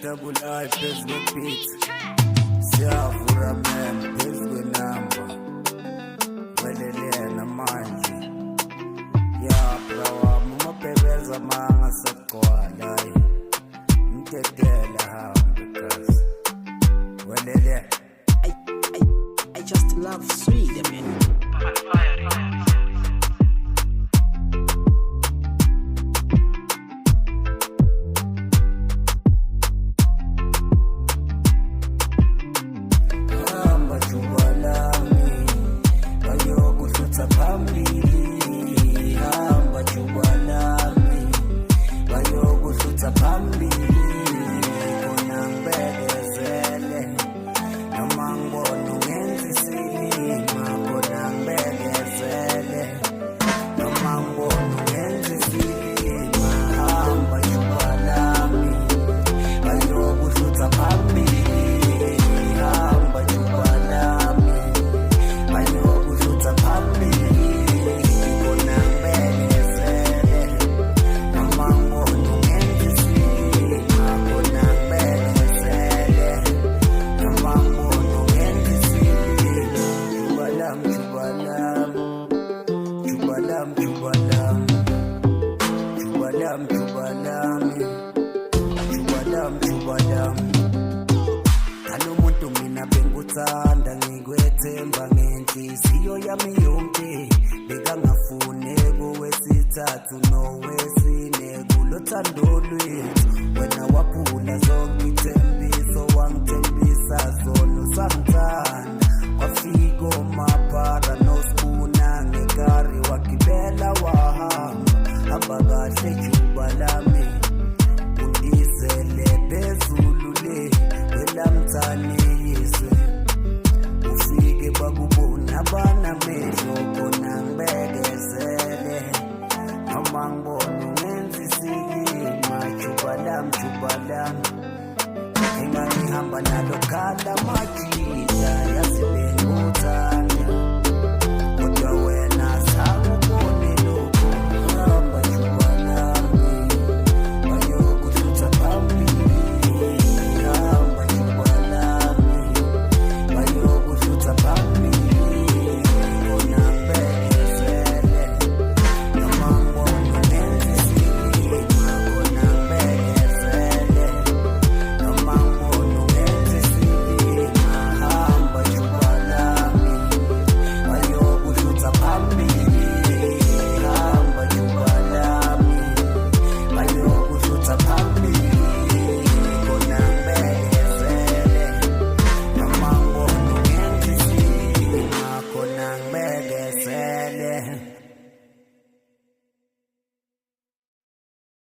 double I phezu kwe-beat siyavura man phezu kwenamba welelena manje yabrawa mumabhebeza mangasagcwala mtetela hambe kazi welele I just love sweet, I mean. Alomuntu mina benguthanda ngikwethemba ngenhliziyo yami yonke bekangafune kowesithathu nowesine kulothando lwethu wena waphula zonke ithembiso wangithembisa zona sangithanda wafika omapara nosibuna ngekari wagibela wahamba kahle juba lami undizele phezulu le welamthanise ufike bakubona abanamehlo khona ngibekezele noma ngibona ungenza isikima juba lami engangihamba nalo khala majida yazi bengutha